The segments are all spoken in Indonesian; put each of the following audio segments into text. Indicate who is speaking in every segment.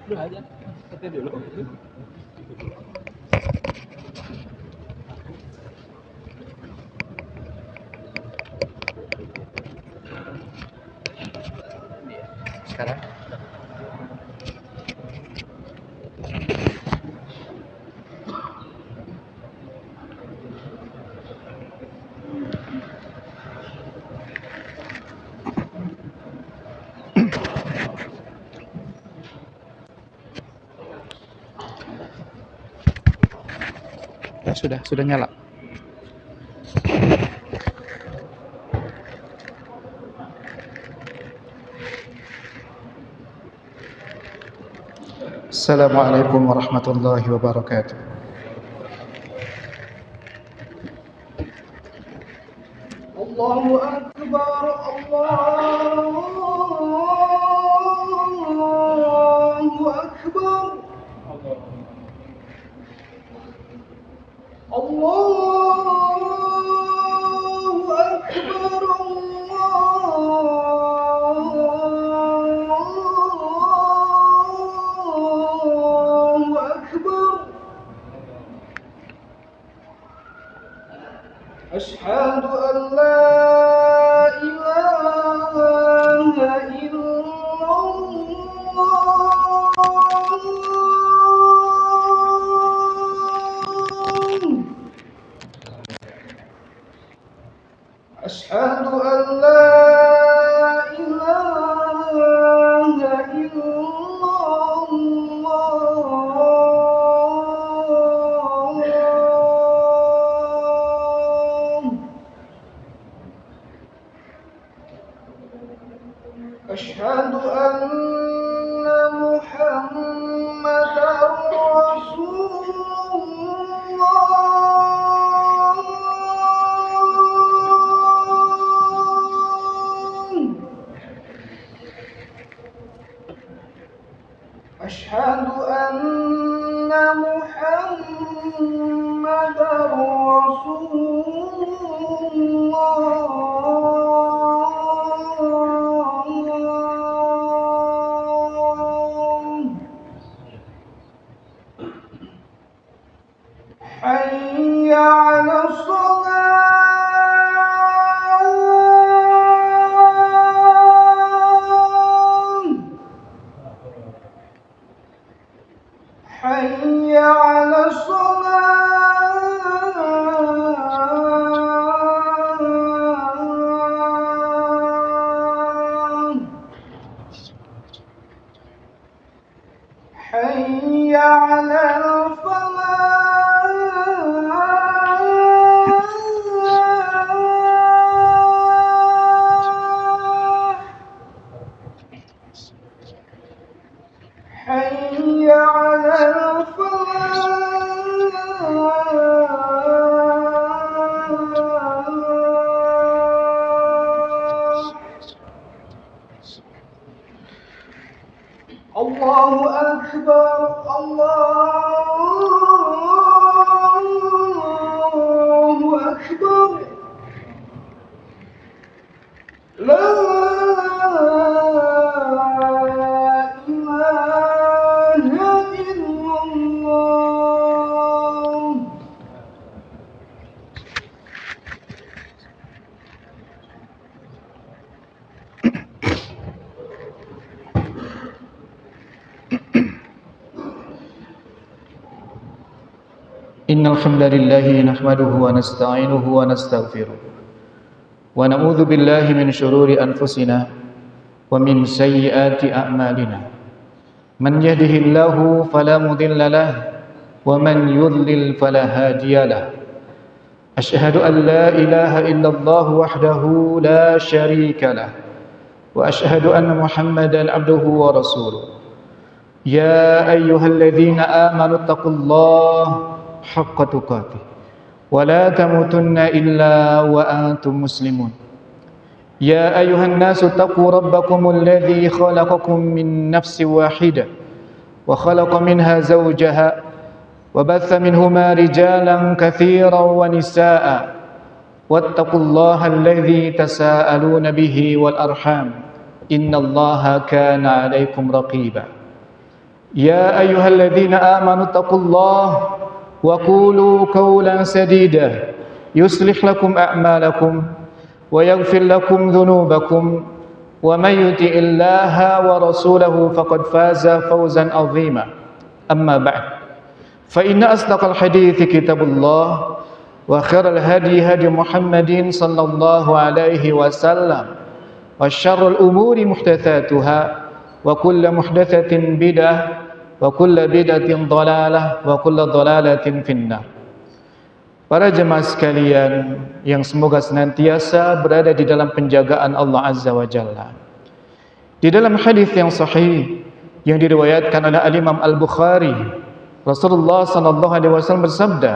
Speaker 1: Udah aja, kita dulu.
Speaker 2: Sekarang ya, sudah nyala. Assalamualaikum warahmatullahi wabarakatuh.
Speaker 3: Allahu Akbar, Allahu Akbar, Allahu Akbar, Allahu Akbar. Asyhadu an la ilaha illallah. Asyhadu an la ilaha illallah. Asyhadu anna Muhammadar Rasulullah. Asyhadu anna Muhammadar Rasulullah. Hayya 'alas salah. Hayya 'alas salah. Hayya 'alal falah. Hayya 'alal falah. Allahu Akbar, Allahu Akbar. La ilaha illallah.
Speaker 2: Innal hamdalillah nahmaduhu wa nasta'inuhu wa nastaghfiruh wa na'udzu billahi min shururi anfusina wa min sayyiati a'malina. Man yahdihillahu fala mudilla lahu wa man yudlil fala hadiya lahu. Asyhadu an la ilaha illallah wahdahu la syarika lahu wa asyhadu anna Muhammadan abduhu wa rasuluh. Ya ayyuhalladzina amanu taqullaha haqqa tuqatih wa la tamutunna illa wa antum muslimun. Ya ayuhan nasu taqu rabbakumul ladzi khalaqakum min nafsin wahidah wa khalaqa minha zawjaha wa batha minhuma rijalan katsiran wa nisaa'a wattaqullaha alladzi tasaaluna bihi wal arham innallaha kana 'alaikum raqiba. يا أيها الذين آمنوا اتقوا الله وقولوا قولا سديدا يصلح لكم أعمالكم ويغفر لكم ذنوبكم ومن يطع الله ورسوله فقد فاز فوزا عظيما أما بعد فإن أصدق الحديث كتاب الله وخير الهدي هدي محمد صلى الله عليه وسلم وشر الأمور محدثاتها وكل محدثة بدعة وكل bid'atin dhalalah wa kullu dhalalatin finnar. Para jemaah sekalian yang semoga senantiasa berada di dalam penjagaan Allah Azza wa Jalla. Di dalam hadis yang sahih yang diriwayatkan oleh Al-Imam Al-Bukhari, Rasulullah sallallahu alaihi wasallam bersabda,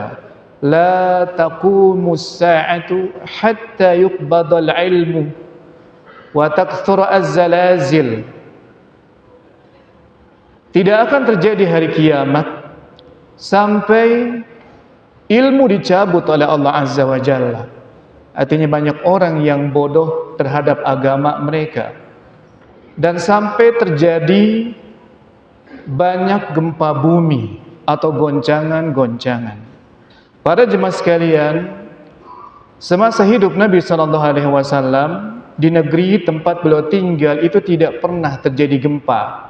Speaker 2: "La taqumus sa'atu hatta yuqbadal ilmu wa takthura az-zalazil." Tidak akan terjadi hari kiamat sampai ilmu dicabut oleh Allah Azza wa Jalla. Artinya banyak orang yang bodoh terhadap agama mereka. Dan sampai terjadi banyak gempa bumi atau goncangan-goncangan. Para jemaah sekalian, semasa hidup Nabi SAW di negeri tempat beliau tinggal itu tidak pernah terjadi gempa.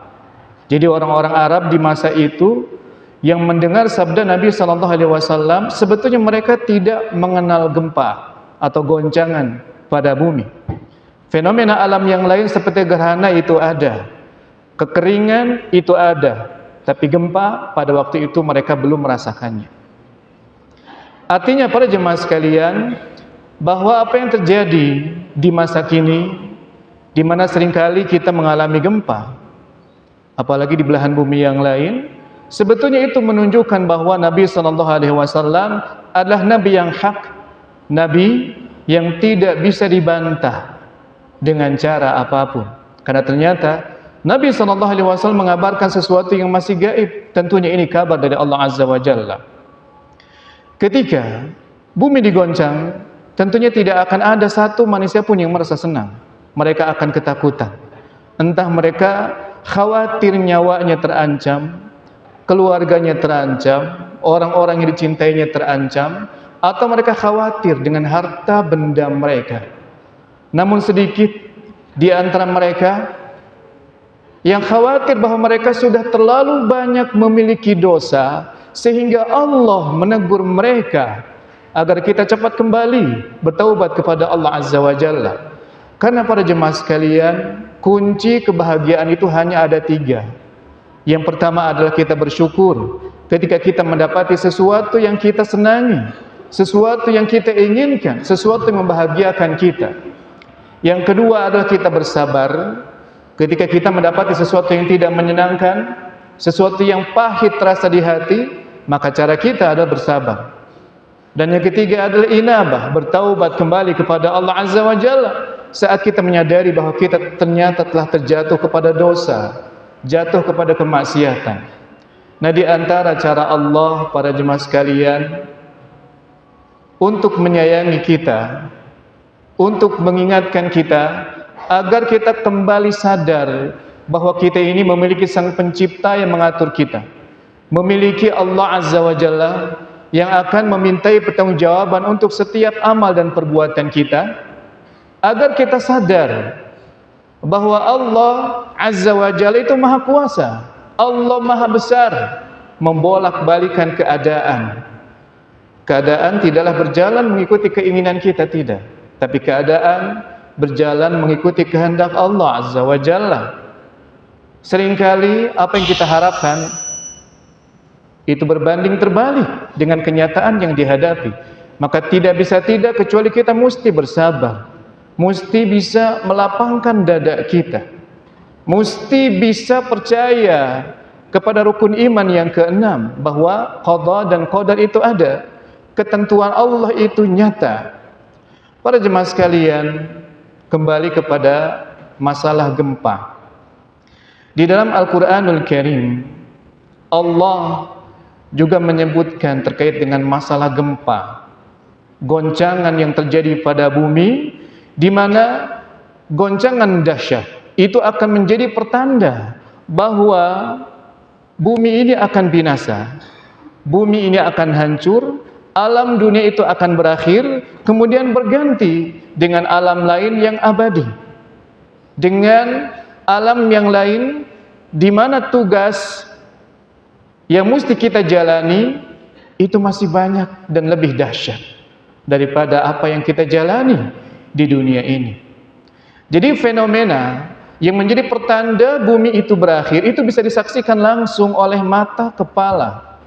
Speaker 2: Jadi orang-orang Arab di masa itu yang mendengar sabda Nabi SAW sebetulnya mereka tidak mengenal gempa atau goncangan pada bumi. Fenomena alam yang lain seperti gerhana itu ada, kekeringan itu ada, tapi gempa pada waktu itu mereka belum merasakannya. Artinya para jemaah sekalian, bahwa apa yang terjadi di masa kini, di mana seringkali kita mengalami gempa, apalagi di belahan bumi yang lain, sebetulnya itu menunjukkan bahwa Nabi SAW adalah Nabi yang hak, Nabi yang tidak bisa dibantah dengan cara apapun. Karena ternyata Nabi SAW mengabarkan sesuatu yang masih gaib. Tentunya ini kabar dari Allah Azza wa Jalla. Ketika bumi digoncang, tentunya tidak akan ada satu manusia pun yang merasa senang. Mereka akan ketakutan. Entah mereka khawatir nyawanya terancam, keluarganya terancam, orang-orang yang dicintainya terancam, atau mereka khawatir dengan harta benda mereka. Namun sedikit di antara mereka yang khawatir bahwa mereka sudah terlalu banyak memiliki dosa sehingga Allah menegur mereka agar kita cepat kembali bertaubat kepada Allah Azza wa Jalla. Karena para jemaah sekalian, kunci kebahagiaan itu hanya ada 3. Yang pertama adalah kita bersyukur ketika kita mendapati sesuatu yang kita senangi, sesuatu yang kita inginkan, sesuatu yang membahagiakan kita. Yang kedua adalah kita bersabar ketika kita mendapati sesuatu yang tidak menyenangkan, sesuatu yang pahit terasa di hati, maka cara kita adalah bersabar. Dan yang ketiga adalah inabah, bertaubat kembali kepada Allah Azza wa Jalla saat kita menyadari bahwa kita ternyata telah terjatuh kepada dosa, jatuh kepada kemaksiatan. Nah, di antara cara Allah, para jemaah sekalian, untuk menyayangi kita, untuk mengingatkan kita agar kita kembali sadar bahwa kita ini memiliki Sang Pencipta yang mengatur kita, memiliki Allah Azza wa Jalla yang akan memintai pertanggungjawaban untuk setiap amal dan perbuatan kita, agar kita sadar bahwa Allah Azza wa Jalla itu Maha Kuasa, Allah Maha Besar, membolak-balikan keadaan. Keadaan tidaklah berjalan mengikuti keinginan kita, tidak, tapi keadaan berjalan mengikuti kehendak Allah Azza wa Jalla. Seringkali apa yang kita harapkan itu berbanding terbalik dengan kenyataan yang dihadapi. Maka tidak bisa tidak kecuali kita mesti bersabar, mesti bisa melapangkan dada kita, mesti bisa percaya kepada rukun iman yang keenam, bahwa qada dan qadar itu ada, ketentuan Allah itu nyata. Para jemaah sekalian, kembali kepada masalah gempa. Di dalam Al-Quranul Karim, Allah juga menyebutkan terkait dengan masalah gempa, goncangan yang terjadi pada bumi, di mana goncangan dahsyat itu akan menjadi pertanda bahwa bumi ini akan binasa, bumi ini akan hancur, alam dunia itu akan berakhir, kemudian berganti dengan alam lain yang abadi, dengan alam yang lain di mana tugas yang mesti kita jalani itu masih banyak dan lebih dahsyat daripada apa yang kita jalani di dunia ini. Jadi fenomena yang menjadi pertanda bumi itu berakhir itu bisa disaksikan langsung oleh mata kepala.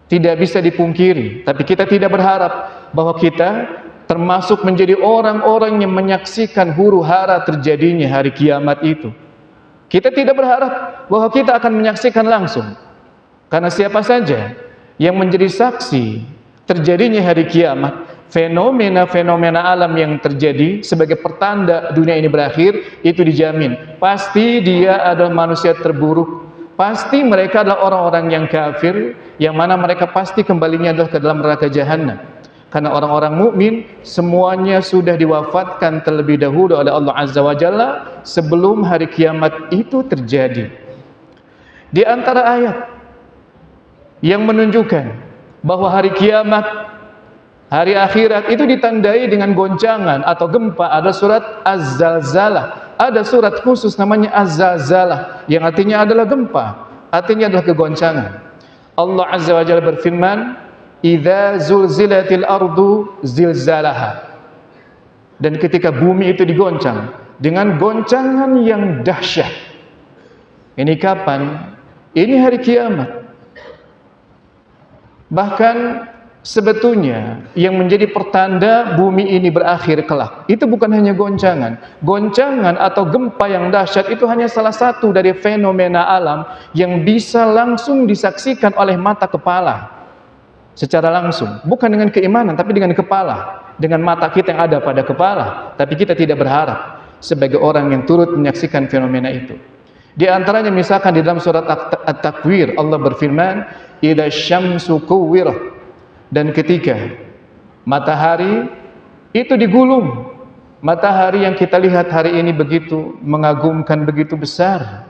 Speaker 2: Tidak bisa dipungkiri, tapi kita tidak berharap bahwa kita termasuk menjadi orang-orang yang menyaksikan huru-hara terjadinya hari kiamat itu. Kita tidak berharap bahwa kita akan menyaksikan langsung. Karena siapa saja yang menjadi saksi terjadinya hari kiamat, fenomena-fenomena alam yang terjadi sebagai pertanda dunia ini berakhir, itu dijamin pasti dia adalah manusia terburuk. Pasti mereka adalah orang-orang yang kafir, yang mana mereka pasti kembalinya adalah ke dalam neraka jahanam. Karena orang-orang mukmin semuanya sudah diwafatkan terlebih dahulu oleh Allah Azza wa Jalla sebelum hari kiamat itu terjadi. Di antara ayat yang menunjukkan bahwa hari kiamat, hari akhirat itu ditandai dengan goncangan atau gempa, ada surat Az-Zalzalah. Ada surat khusus namanya Az-Zalzalah yang artinya adalah gempa, artinya adalah kegoncangan. Allah Azza wa Jalla berfirman, "Idza zulzilatil ardu zilzalaha." Dan ketika bumi itu digoncang dengan goncangan yang dahsyat. Ini kapan? Ini hari kiamat. Bahkan sebetulnya yang menjadi pertanda bumi ini berakhir kelak itu bukan hanya goncangan. Goncangan atau gempa yang dahsyat itu hanya salah satu dari fenomena alam yang bisa langsung disaksikan oleh mata kepala secara langsung, bukan dengan keimanan tapi dengan kepala, dengan mata kita yang ada pada kepala. Tapi kita tidak berharap sebagai orang yang turut menyaksikan fenomena itu. Di antaranya misalkan di dalam surat At-Takwir Allah berfirman, "Idza syamsu kuwirah." Dan ketika matahari itu digulung, matahari yang kita lihat hari ini begitu mengagumkan, begitu besar,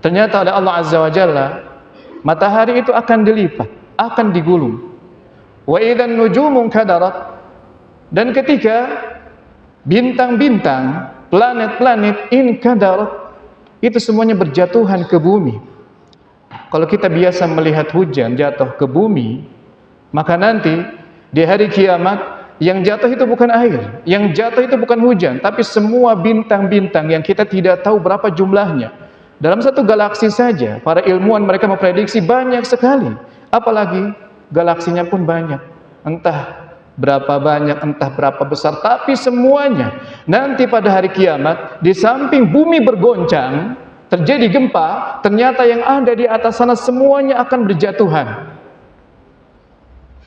Speaker 2: ternyata oleh Allah Azza wa Jalla matahari itu akan dilipat, akan digulung. Wa idzan nujumu kadarat. Dan ketika bintang-bintang, planet-planet inkadarat, itu semuanya berjatuhan ke bumi. Kalau kita biasa melihat hujan jatuh ke bumi, maka nanti di hari kiamat yang jatuh itu bukan air, yang jatuh itu bukan hujan, tapi semua bintang-bintang yang kita tidak tahu berapa jumlahnya. Dalam satu galaksi saja, para ilmuwan mereka memprediksi banyak sekali. Apalagi galaksinya pun banyak. Entah berapa banyak, entah berapa besar, tapi semuanya nanti pada hari kiamat, di samping bumi bergoncang, terjadi gempa, ternyata yang ada di atas sana semuanya akan berjatuhan.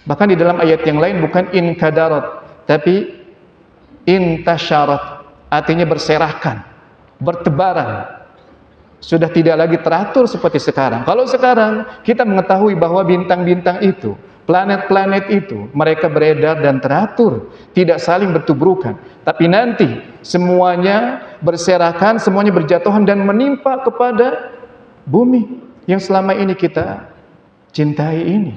Speaker 2: Bahkan di dalam ayat yang lain bukan inkadarat, tapi intasyarat, artinya berserakan, bertebaran. Sudah tidak lagi teratur seperti sekarang. Kalau sekarang kita mengetahui bahwa bintang-bintang itu, planet-planet itu, mereka beredar dan teratur, tidak saling bertubrukan. Tapi nanti semuanya berserakan, semuanya berjatuhan dan menimpa kepada bumi yang selama ini kita cintai ini.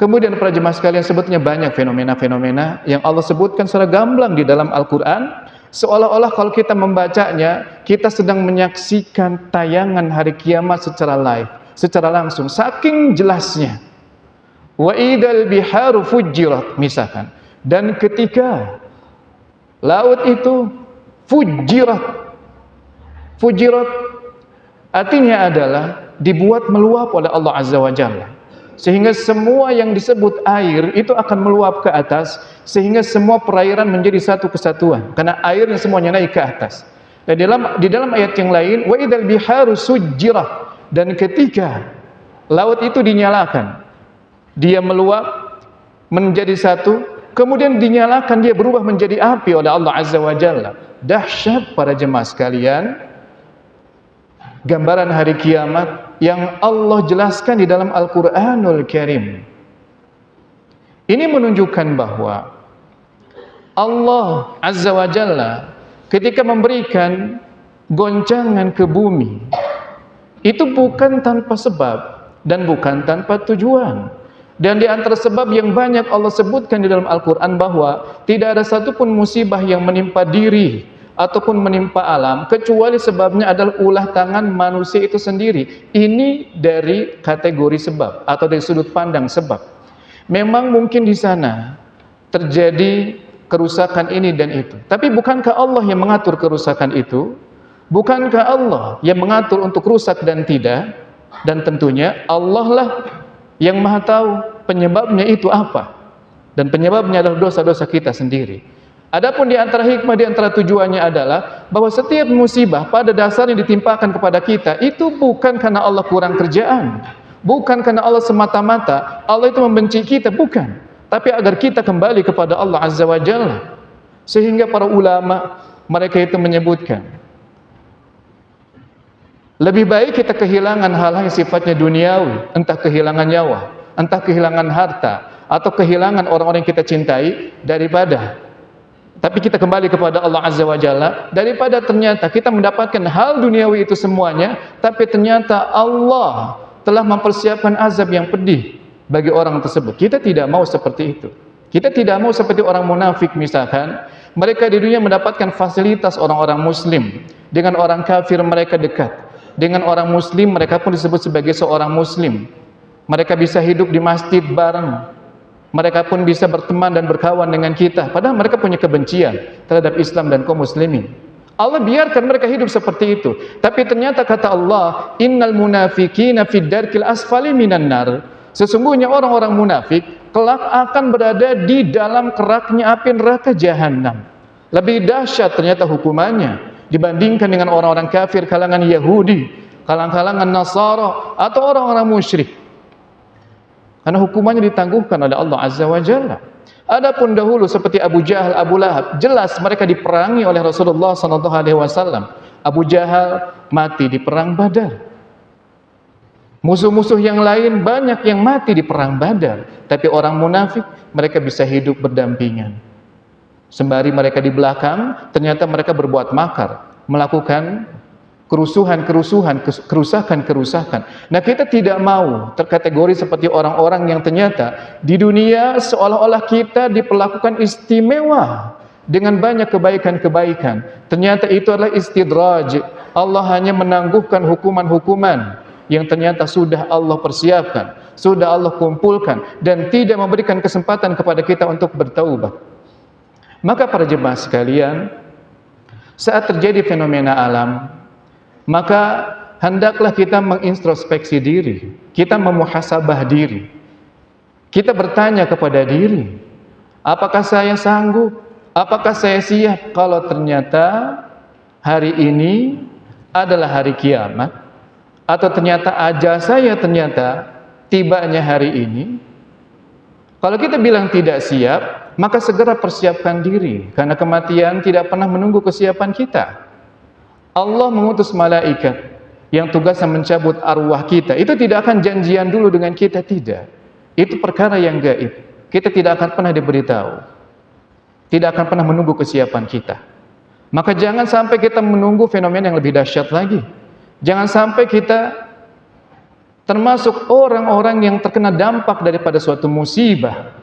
Speaker 2: Kemudian para jemaah sekalian, sebetulnya banyak fenomena-fenomena yang Allah sebutkan secara gamblang di dalam Al-Quran, seolah-olah kalau kita membacanya, kita sedang menyaksikan tayangan hari kiamat secara live, secara langsung, saking jelasnya. Wa idal biharu fujirat, misalkan, dan ketika laut itu fujirat, fujirat artinya adalah dibuat meluap oleh Allah Azza wa Jalla, sehingga semua yang disebut air itu akan meluap ke atas, sehingga semua perairan menjadi satu kesatuan karena airnya semuanya naik ke atas. Dan di dalam ayat yang lain, wa idal biharu sujirat, dan ketika laut itu dinyalakan, dia meluap menjadi satu, kemudian dinyalakan, dia berubah menjadi api oleh Allah Azza wa Jalla. Dahsyat para jemaah sekalian, gambaran hari kiamat yang Allah jelaskan di dalam Al-Quranul Karim. Ini menunjukkan bahwa Allah Azza wa Jalla ketika memberikan goncangan ke bumi, Itu bukan tanpa sebab dan bukan tanpa tujuan. Dan di antara sebab yang banyak Allah sebutkan di dalam Al-Quran bahwa tidak ada satupun musibah yang menimpa diri ataupun menimpa alam kecuali sebabnya adalah ulah tangan manusia itu sendiri. Ini dari kategori sebab atau dari sudut pandang sebab. Memang mungkin di sana terjadi kerusakan ini dan itu, tapi bukankah Allah yang mengatur kerusakan itu? Bukankah Allah yang mengatur untuk rusak dan tidak? Dan tentunya Allah lah yang maha tahu penyebabnya itu apa. Dan penyebabnya adalah dosa-dosa kita sendiri. Adapun di antara hikmah, di antara tujuannya adalah bahwa setiap musibah pada dasarnya ditimpakan kepada kita itu bukan karena Allah kurang kerjaan, bukan karena Allah semata-mata Allah itu membenci kita, bukan, tapi agar kita kembali kepada Allah Azza wa Jalla. Sehingga para ulama mereka itu menyebutkan, lebih baik kita kehilangan hal-hal yang sifatnya duniawi, entah kehilangan nyawa, entah kehilangan harta, atau kehilangan orang-orang yang kita cintai, tapi kita kembali kepada Allah Azza wa Jalla, daripada ternyata kita mendapatkan hal duniawi itu semuanya, tapi ternyata Allah telah mempersiapkan azab yang pedih bagi orang tersebut. Kita tidak mau seperti itu. Kita tidak mau seperti orang munafik misalkan, mereka di dunia mendapatkan fasilitas orang-orang muslim, dengan orang kafir mereka dekat, dengan orang muslim mereka pun disebut sebagai seorang muslim. Mereka bisa hidup di masjid bareng, mereka pun bisa berteman dan berkawan dengan kita, padahal mereka punya kebencian terhadap Islam dan kaum muslimin. Allah biarkan mereka hidup seperti itu. Tapi ternyata kata Allah, innal munafiqina fid darkil asfali minan nar. Sesungguhnya orang-orang munafik kelak akan berada di dalam keraknya api neraka jahanam. Lebih dahsyat ternyata hukumannya dibandingkan dengan orang-orang kafir kalangan Yahudi, kalangan Nasara atau orang-orang musyrik. Karena hukumannya ditangguhkan oleh Allah Azza wa Jalla. Adapun dahulu seperti Abu Jahal, Abu Lahab, jelas mereka diperangi oleh Rasulullah SAW. Abu Jahal mati di perang Badar. Musuh-musuh yang lain banyak yang mati di perang Badar. Tapi orang munafik mereka bisa hidup berdampingan. Sembari mereka di belakang, ternyata mereka berbuat makar, melakukan kerusakan. Nah, kita tidak mau terkategori seperti orang-orang yang ternyata di dunia seolah-olah kita diperlakukan istimewa dengan banyak kebaikan-kebaikan. Ternyata itu adalah istidraj. Allah hanya menangguhkan hukuman-hukuman yang ternyata sudah Allah persiapkan, sudah Allah kumpulkan, dan tidak memberikan kesempatan kepada kita untuk bertaubat. Maka para jemaah sekalian, saat terjadi fenomena alam, maka hendaklah kita mengintrospeksi diri, kita memuhasabah diri, kita bertanya kepada diri, apakah saya sanggup, apakah saya siap kalau ternyata hari ini adalah hari kiamat, atau ternyata ajal saya ternyata tibanya hari ini. Kalau kita bilang tidak siap, maka segera persiapkan diri, karena kematian tidak pernah menunggu kesiapan kita. Allah mengutus malaikat yang tugasnya mencabut arwah kita. Itu tidak akan janjian dulu dengan kita, tidak. Itu perkara yang gaib. Kita tidak akan pernah diberitahu. Tidak akan pernah menunggu kesiapan kita. Maka jangan sampai kita menunggu fenomena yang lebih dahsyat lagi. Jangan sampai kita termasuk orang-orang yang terkena dampak daripada suatu musibah,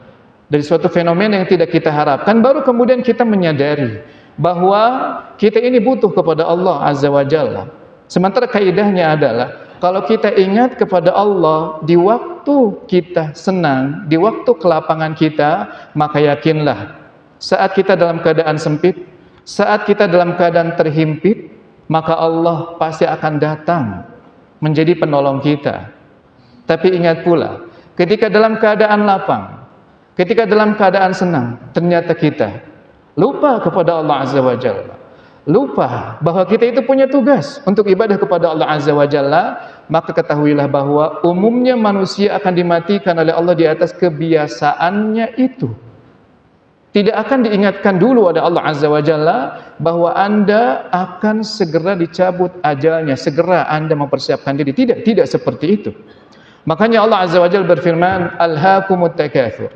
Speaker 2: dari suatu fenomena yang tidak kita harapkan, baru kemudian kita menyadari bahwa kita ini butuh kepada Allah Azza wa Jalla. Sementara kaidahnya adalah, kalau kita ingat kepada Allah di waktu kita senang, di waktu kelapangan kita, maka yakinlah saat kita dalam keadaan sempit, saat kita dalam keadaan terhimpit, maka Allah pasti akan datang menjadi penolong kita. Tapi ingat pula, ketika dalam keadaan lapang, ketika dalam keadaan senang, ternyata kita lupa kepada Allah Azza wa Jalla, lupa bahwa kita itu punya tugas untuk ibadah kepada Allah Azza wa Jalla, maka ketahuilah bahwa umumnya manusia akan dimatikan oleh Allah di atas kebiasaannya itu. Tidak akan diingatkan dulu oleh Allah Azza wa Jalla bahwa Anda akan segera dicabut ajalnya, segera Anda mempersiapkan diri. Tidak seperti itu. Makanya Allah Azza wa Jalla berfirman, Alhaakumut takatsur.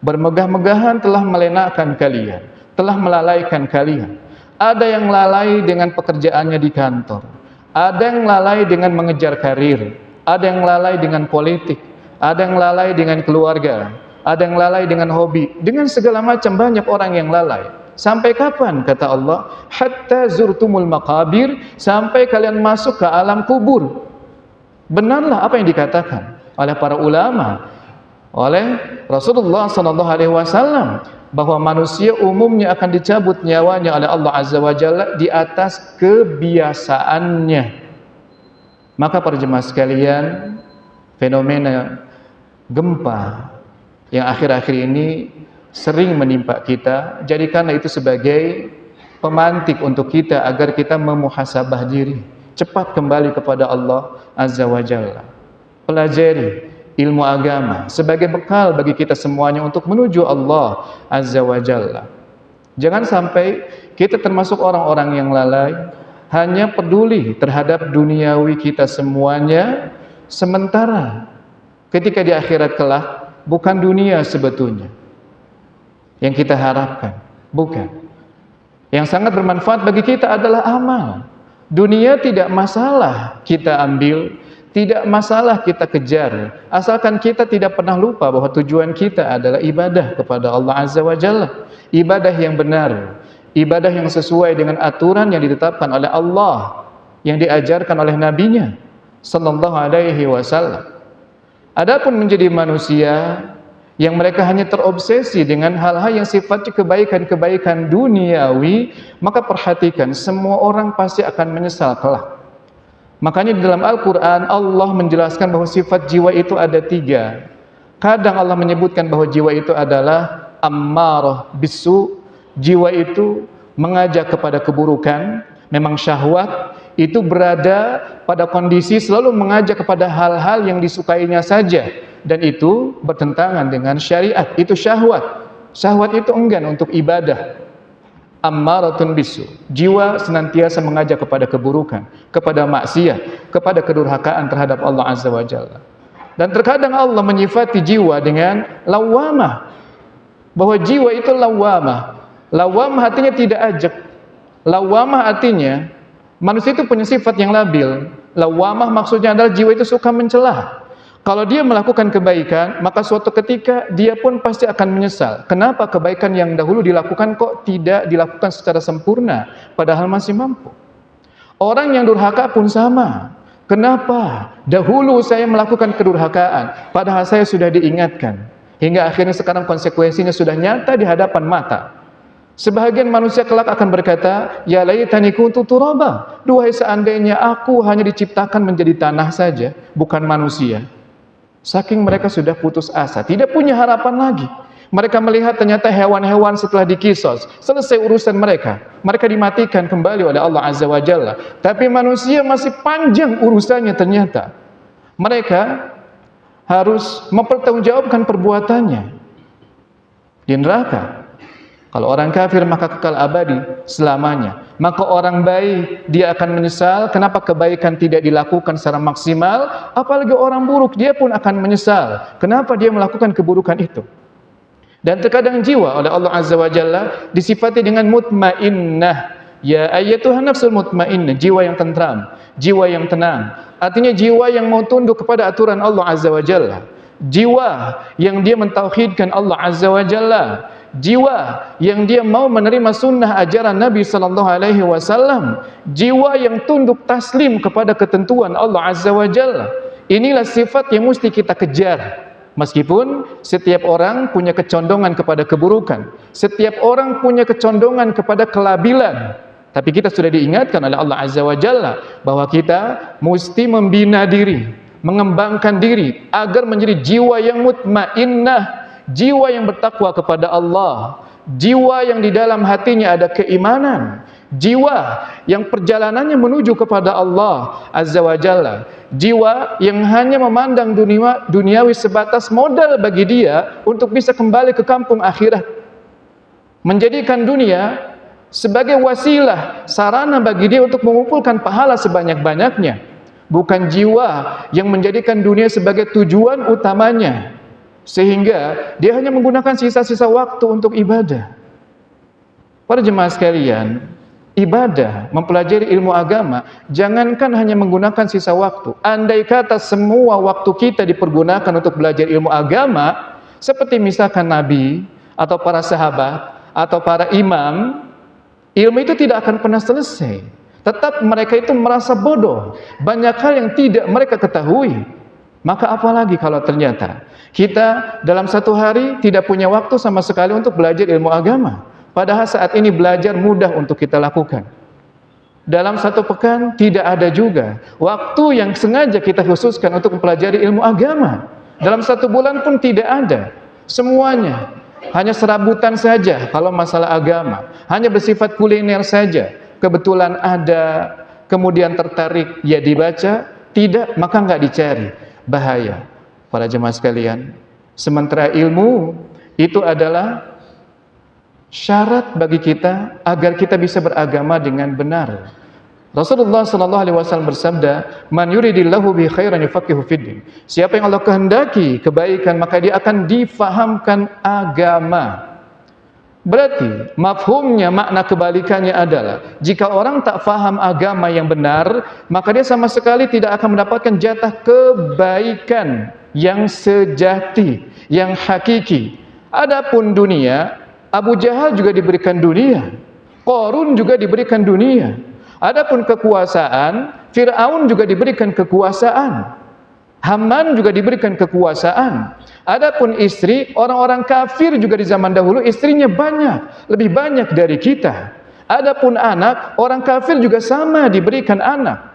Speaker 2: Bermegah-megahan telah melenakan kalian, telah melalaikan kalian. Ada yang lalai dengan pekerjaannya di kantor, Ada yang lalai dengan mengejar karir, ada yang lalai dengan politik, ada yang lalai dengan keluarga, ada yang lalai dengan hobi, dengan segala macam. Banyak orang yang lalai. Sampai kapan? Kata Allah, hatta zurtumul maqabir, sampai kalian masuk ke alam kubur. Benarlah apa yang dikatakan oleh para ulama, oleh Rasulullah SAW, bahwa manusia umumnya akan dicabut nyawanya oleh Allah Azza wa Jalla di atas kebiasaannya. Maka para jemaah sekalian, fenomena gempa yang akhir-akhir ini sering menimpa kita, jadikanlah itu sebagai pemantik untuk kita agar kita memuhasabah diri, cepat kembali kepada Allah Azza wa Jalla. Pelajari ilmu agama sebagai bekal bagi kita semuanya untuk menuju Allah Azza wa Jalla. Jangan sampai kita termasuk orang-orang yang lalai, hanya peduli terhadap duniawi kita semuanya, sementara ketika di akhirat kelak bukan dunia sebetulnya yang kita harapkan, bukan. Yang sangat bermanfaat bagi kita adalah amal. Dunia tidak masalah kita ambil, tidak masalah kita kejar, asalkan kita tidak pernah lupa bahwa tujuan kita adalah ibadah kepada Allah Azza wa Jalla. Ibadah yang benar, ibadah yang sesuai dengan aturan yang ditetapkan oleh Allah, yang diajarkan oleh Nabi-Nya sallallahu alaihi wasallam. Adapun menjadi manusia yang mereka hanya terobsesi dengan hal-hal yang sifatnya kebaikan-kebaikan duniawi, maka perhatikan, semua orang pasti akan menyesal kelak. Makanya di dalam Al-Quran Allah menjelaskan bahwa sifat jiwa itu ada 3. Kadang Allah menyebutkan bahwa jiwa itu adalah ammarah bisu, jiwa itu mengajak kepada keburukan. Memang syahwat itu berada pada kondisi selalu mengajak kepada hal-hal yang disukainya saja, dan itu bertentangan dengan syariat. Itu syahwat. Syahwat itu enggan untuk ibadah. Ammaratun bisu, jiwa senantiasa mengajak kepada keburukan, kepada maksiat, kepada kedurhakaan terhadap Allah Azza wa Jalla. Dan terkadang Allah menyifati jiwa dengan lawamah, bahwa jiwa itu lawamah. Lawamah artinya tidak ajak. Lawamah artinya manusia itu punya sifat yang labil. Lawamah maksudnya adalah jiwa itu suka mencela. Kalau dia melakukan kebaikan, maka suatu ketika dia pun pasti akan menyesal. Kenapa kebaikan yang dahulu dilakukan kok tidak dilakukan secara sempurna, padahal masih mampu. Orang yang durhaka pun sama. Kenapa dahulu saya melakukan kedurhakaan, padahal saya sudah diingatkan. Hingga akhirnya sekarang konsekuensinya sudah nyata di hadapan mata. Sebahagian manusia kelak akan berkata, ya laitani kuntu turaba, duhai seandainya aku hanya diciptakan menjadi tanah saja, bukan manusia. Saking mereka sudah putus asa, tidak punya harapan lagi. Mereka melihat ternyata hewan-hewan setelah dikisos, selesai urusan mereka. Mereka dimatikan kembali oleh Allah Azza wa Jalla. Tapi manusia masih panjang urusannya ternyata. Mereka harus mempertanggungjawabkan perbuatannya di neraka. Kalau orang kafir maka kekal abadi selamanya. Maka orang baik dia akan menyesal kenapa kebaikan tidak dilakukan secara maksimal. Apalagi orang buruk dia pun akan menyesal kenapa dia melakukan keburukan itu. Dan terkadang jiwa oleh Allah Azza wa Jalla disifati dengan mutmainnah. Ya ayyatuhan nafsul mutmainnah, jiwa yang tentram, jiwa yang tenang. Artinya jiwa yang mau tunduk kepada aturan Allah Azza wa Jalla. Jiwa yang dia mentauhidkan Allah Azza wa Jalla. Jiwa yang dia mau menerima sunnah ajaran Nabi sallallahu alaihi wasallam. Jiwa yang tunduk taslim kepada ketentuan Allah Azza wa Jalla. Inilah sifat yang mesti kita kejar. Meskipun setiap orang punya kecondongan kepada keburukan, setiap orang punya kecondongan kepada kelabilan, tapi kita sudah diingatkan oleh Allah Azza wa Jalla bahwa kita mesti membina diri, mengembangkan diri agar menjadi jiwa yang mutmainnah, jiwa yang bertakwa kepada Allah, jiwa yang di dalam hatinya ada keimanan, jiwa yang perjalanannya menuju kepada Allah Azza wa Jalla, jiwa yang hanya memandang duniawi sebatas modal bagi dia untuk bisa kembali ke kampung akhirat, menjadikan dunia sebagai wasilah, sarana bagi dia untuk mengumpulkan pahala sebanyak-banyaknya, bukan jiwa yang menjadikan dunia sebagai tujuan utamanya, sehingga dia hanya menggunakan sisa-sisa waktu untuk ibadah. Para jemaah sekalian, ibadah, mempelajari ilmu agama, jangankan hanya menggunakan sisa waktu. Andai kata semua waktu kita dipergunakan untuk belajar ilmu agama, seperti misalkan Nabi atau para sahabat atau para imam, ilmu itu tidak akan pernah selesai. Tetap mereka itu merasa bodoh, banyak hal yang tidak mereka ketahui. Maka apalagi kalau ternyata kita dalam satu hari tidak punya waktu sama sekali untuk belajar ilmu agama, padahal saat ini belajar mudah untuk kita lakukan. Dalam satu pekan tidak ada juga waktu yang sengaja kita khususkan untuk mempelajari ilmu agama. Dalam satu bulan pun tidak ada. Semuanya hanya serabutan saja kalau masalah agama, hanya bersifat kuliner saja. Kebetulan ada, kemudian tertarik, ya dibaca, tidak maka nggak dicari. Bahaya para jemaah sekalian. Sementara ilmu itu adalah syarat bagi kita agar kita bisa beragama dengan benar. Rasulullah SAW bersabda, "Man yuridillahu bi khairan yufaqihu fiddin." Siapa yang Allah kehendaki kebaikan, maka dia akan difahamkan agama. Berarti mafhumnya, makna kebalikannya adalah jika orang tak faham agama yang benar, maka dia sama sekali tidak akan mendapatkan jatah kebaikan yang sejati, yang hakiki. Adapun dunia, Abu Jahal juga diberikan dunia, Qarun juga diberikan dunia. Adapun kekuasaan, Fir'aun juga diberikan kekuasaan, Haman juga diberikan kekuasaan. Adapun istri, orang-orang kafir juga di zaman dahulu istrinya banyak, lebih banyak dari kita. Adapun anak, orang kafir juga sama diberikan anak.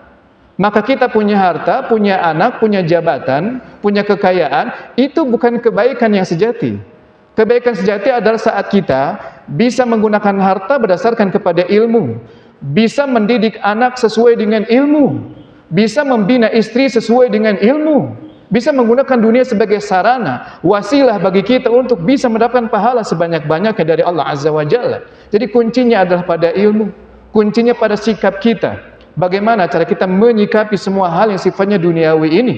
Speaker 2: Maka kita punya harta, punya anak, punya jabatan, punya kekayaan, itu bukan kebaikan yang sejati. Kebaikan sejati adalah saat kita bisa menggunakan harta berdasarkan kepada ilmu, bisa mendidik anak sesuai dengan ilmu, bisa membina istri sesuai dengan ilmu, bisa menggunakan dunia sebagai sarana, wasilah bagi kita untuk bisa mendapatkan pahala sebanyak-banyaknya dari Allah Azza wa Jalla. Jadi kuncinya adalah pada ilmu, kuncinya pada sikap kita. Bagaimana cara kita menyikapi semua hal yang sifatnya duniawi ini?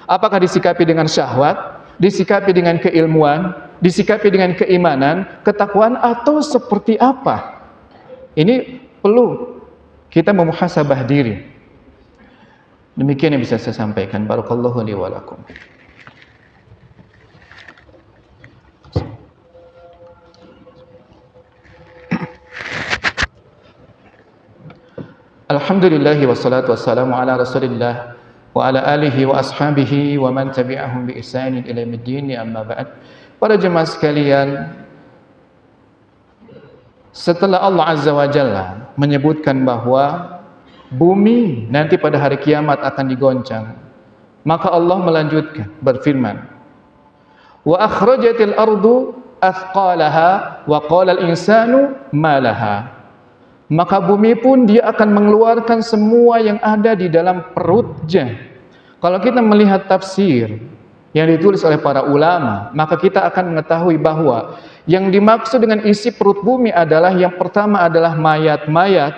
Speaker 2: Apakah disikapi dengan syahwat, disikapi dengan keilmuan, disikapi dengan keimanan, ketakwaan, atau seperti apa? Ini perlu kita memuhasabah diri. Demikian yang bisa saya sampaikan. Barakallahu li wa lakum. Alhamdulillahi wassalatu wassalamu ala Rasulillah wa ala alihi wa ashabihi wa man tabi'ahum bi ihsanin ila yaumiddin, amma ba'd. Para jemaah sekalian, setelah Allah Azza wa Jalla menyebutkan bahwa bumi nanti pada hari kiamat akan digoncang, maka Allah melanjutkan berfirman, wa akhrajatil ardu athqalaha wa qala al-insanu ma laha. Maka bumi pun dia akan mengeluarkan semua yang ada di dalam perutnya. Kalau kita melihat tafsir yang ditulis oleh para ulama, maka kita akan mengetahui bahwa yang dimaksud dengan isi perut bumi adalah, yang pertama adalah mayat-mayat,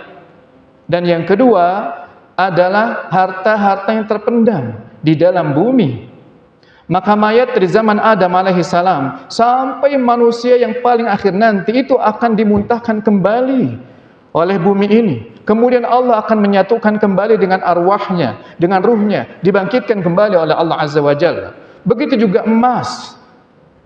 Speaker 2: dan yang kedua adalah harta-harta yang terpendam di dalam bumi. Maka mayat dari zaman Adam alaihissalam sampai manusia yang paling akhir nanti itu akan dimuntahkan kembali oleh bumi ini. Kemudian Allah akan menyatukan kembali dengan arwahnya, dengan ruhnya, dibangkitkan kembali oleh Allah Azza wa Jalla. Begitu juga emas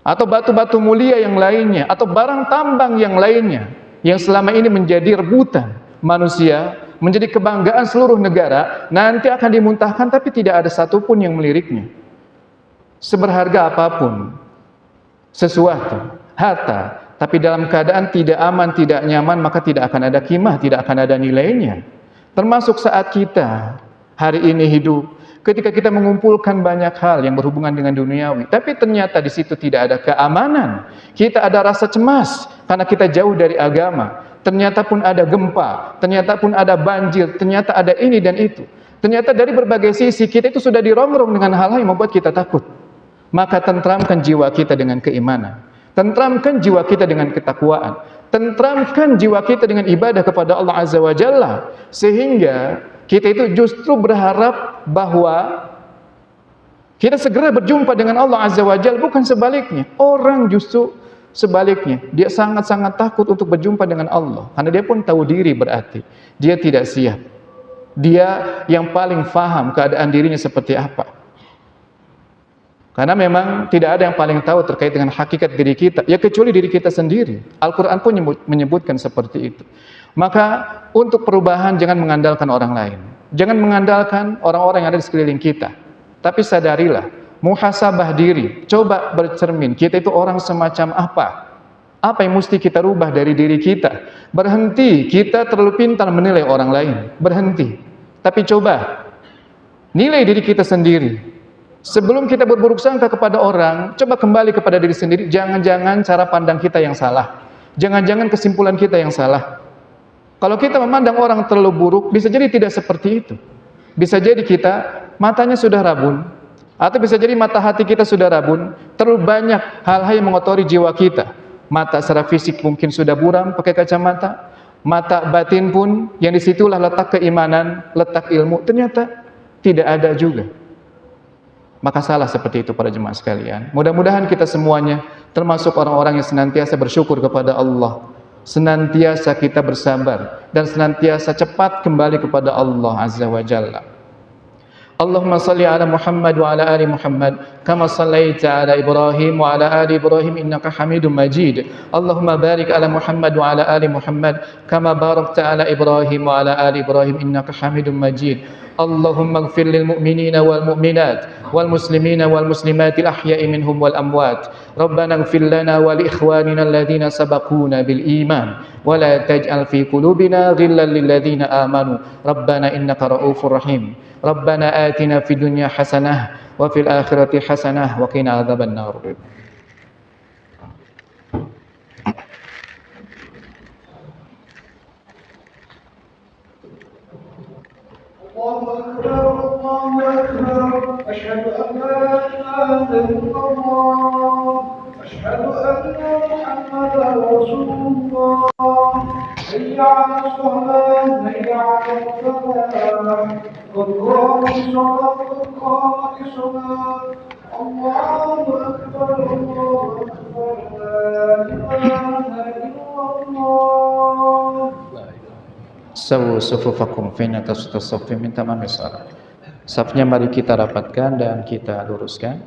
Speaker 2: atau batu-batu mulia yang lainnya, atau barang tambang yang lainnya yang selama ini menjadi rebutan manusia, menjadi kebanggaan seluruh negara, nanti akan dimuntahkan tapi tidak ada satupun yang meliriknya. Seberharga apapun sesuatu, harta, tapi dalam keadaan tidak aman, tidak nyaman, maka tidak akan ada qimah, tidak akan ada nilainya. Termasuk saat kita hari ini hidup, ketika kita mengumpulkan banyak hal yang berhubungan dengan duniawi, tapi ternyata di situ tidak ada keamanan, kita ada rasa cemas karena kita jauh dari agama. Ternyata pun ada gempa, ternyata pun ada banjir, ternyata ada ini dan itu. Ternyata dari berbagai sisi kita itu sudah dirongrong dengan hal-hal yang membuat kita takut. Maka tentramkan jiwa kita dengan keimanan, tentramkan jiwa kita dengan ketakwaan, tentramkan jiwa kita dengan ibadah kepada Allah Azza wa Jalla, sehingga kita itu justru berharap bahwa kita segera berjumpa dengan Allah Azza wa Jalla, bukan sebaliknya. Orang justru Sebaliknya, dia sangat-sangat takut untuk berjumpa dengan Allah. Karena dia pun tahu diri berarti. Dia tidak siap. Dia yang paling faham keadaan dirinya seperti apa. Karena memang tidak ada yang paling tahu terkait dengan hakikat diri kita, ya kecuali diri kita sendiri. Al-Quran pun menyebutkan seperti itu. Maka untuk perubahan jangan mengandalkan orang lain. Jangan mengandalkan orang-orang yang ada di sekeliling kita. Tapi sadarilah, muhasabah diri, coba bercermin, kita itu orang semacam apa? Apa yang mesti kita rubah dari diri kita? Berhenti, kita terlalu pintar menilai orang lain. Berhenti. Tapi coba, nilai diri kita sendiri. Sebelum kita berburuk sangka kepada orang, coba kembali kepada diri sendiri. Jangan-jangan cara pandang kita yang salah. Jangan-jangan kesimpulan kita yang salah. Kalau kita memandang orang terlalu buruk, bisa jadi tidak seperti itu. Bisa jadi kita matanya sudah rabun, atau bisa jadi mata hati kita sudah rabun. Terlalu banyak hal-hal yang mengotori jiwa kita. Mata secara fisik mungkin sudah buram pakai kacamata. Mata batin pun yang disitulah letak keimanan, letak ilmu, ternyata tidak ada juga. Maka salah seperti itu para jemaah sekalian. Mudah-mudahan kita semuanya termasuk orang-orang yang senantiasa bersyukur kepada Allah, senantiasa kita bersabar dan senantiasa cepat kembali kepada Allah Azza wa Jalla. Allahumma salli ala Muhammad wa ala ali Muhammad kama sallaita ala Ibrahim wa ala ali Ibrahim innaka Hamidum Majid. Allahumma barik ala Muhammad wa ala ali Muhammad kama barakta ala Ibrahim wa ala ali Ibrahim innaka Hamidum Majid. Allahumma ighfir lil mu'minina wal mu'minat wal muslimina wal muslimat al ahya'i minhum wal amwat. Rabbana ighfir lana wa li ikhwanina alladhina sabaquna bil iman wa la taj'al fi qulubina ghillan lil ladzina amanu. Rabbana innaka ra'ufur rahim. Rabbana atina fid dunya hasanah wa fil akhirati hasanah wa qina adzaban nar.
Speaker 3: Allahu Akbar, Allahu Akbar. Asyhadu an la ilaha illallah. Asyhadu anna Muhammadar Rasulullah. Hayya 'alas shalah, hayya 'alal falah. Qad qamatis shalah, qad qamatis shalah. Allahu Akbar, Allahu Akbar. La ilaha illallah.
Speaker 2: Sawu sufufakum fina tasaffi min tamamis salat. Safnya mari kita rapatkan dan kita luruskan.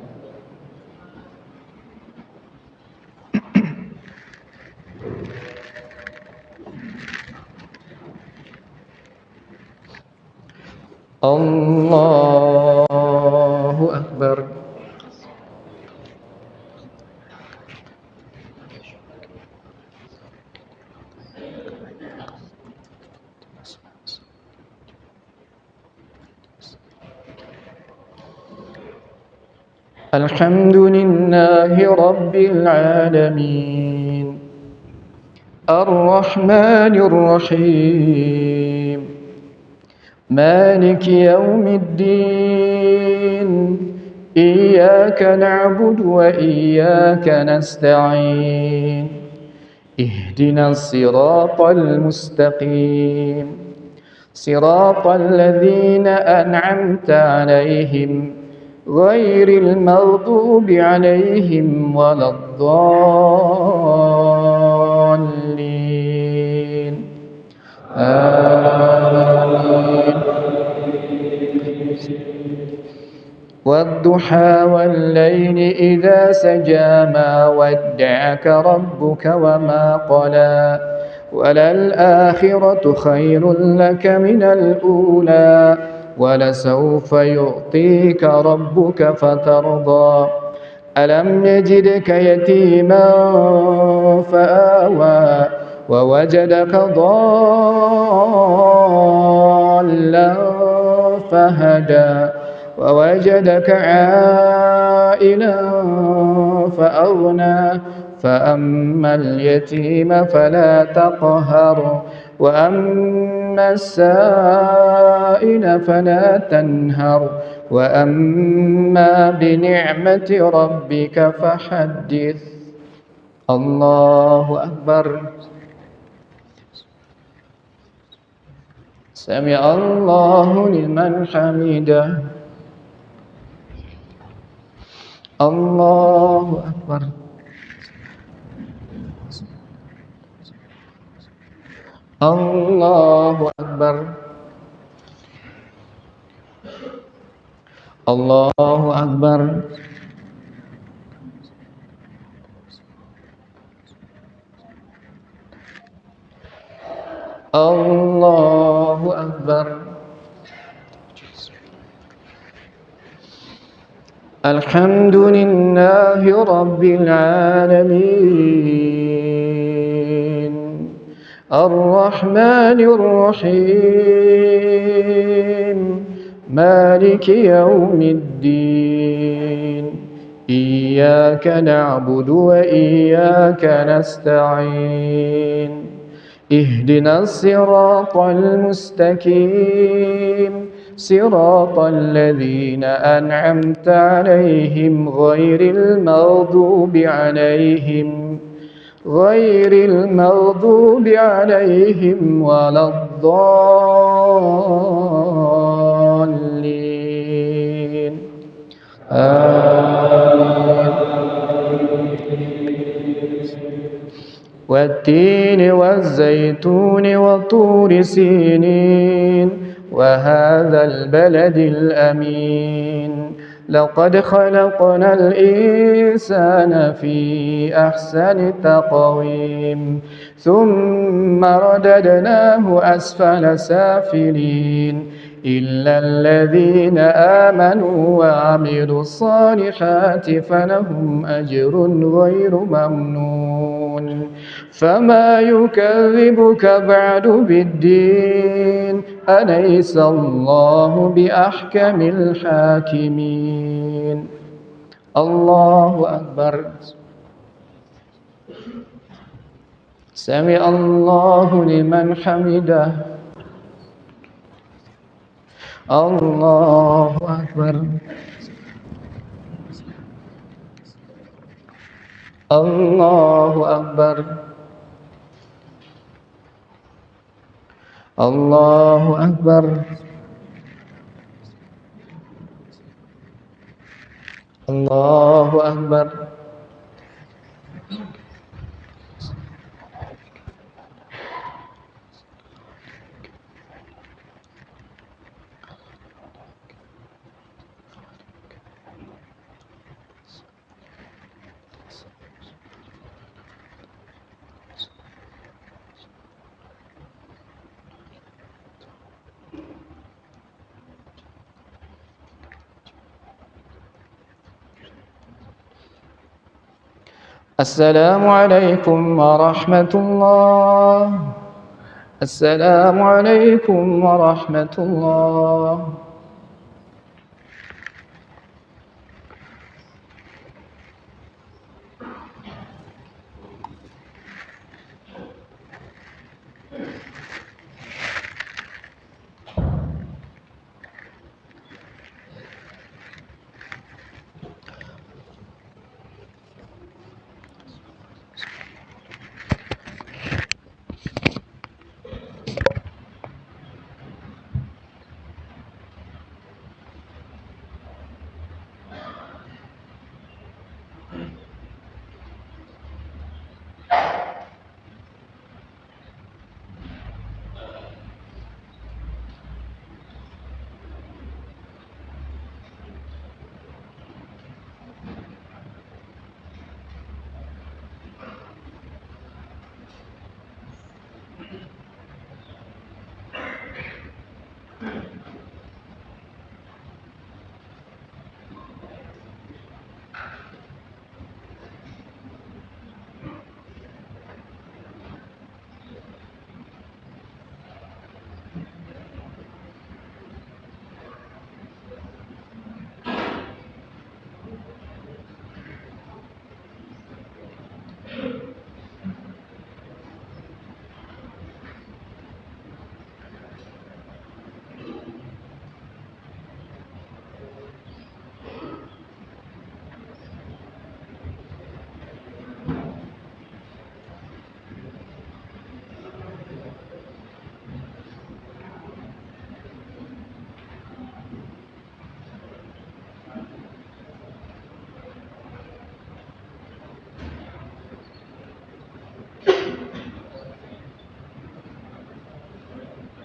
Speaker 2: Allahu Akbar. Alhamdulillahi Rabbil Alamin Ar-Rahmanir Rahim Maliki Yawmiddin Iyyaka na'budu wa iyyaka nasta'in Ihdinas siratal mustaqim Siratal ladzina an'amta 'alaihim غير المغضوب عليهم ولا الضالين آمين والضحى والليل إذا سجى ما ودعك ربك وما قلى وللآخرة خير لك من الأولى ولسوف يعطيك ربك فترضى ألم يجدك يتيما فآوى ووجدك ضالا فهدى ووجدك عائلا فأغنى فأما اليتيم فلا تقهر وأما السائل فلا تنهر وأما بنعمة ربك فحدث الله أكبر سمع الله لمن حمده الله أكبر Allahu Akbar. Allahu Akbar. Allahu Akbar. Alhamdulillahi Rabbil Alamin. Ar-Rahmanir Rahim. Maliki Yawmiddin. Iyyaka na'budu wa iyyaka nasta'in. اهدنا الصراط المستقيم صراط الذين أنعمت عليهم غير المغضوب عليهم ولا الضالين آمين. والتين والزيتون وطور سينين وهذا البلد الأمين لقد خلقنا الإنسان في أحسن تقويم ثم رددناه أسفل سافلين إلا الذين آمنوا وعملوا الصالحات فلهم أجر غير ممنون فما يكذبك بعد بالدين أليس الله بأحكم الحاكمين الله أكبر سمع الله لمن حمده الله أكبر الله أكبر الله أكبر الله أكبر السلام عليكم ورحمة الله. السلام عليكم ورحمة الله.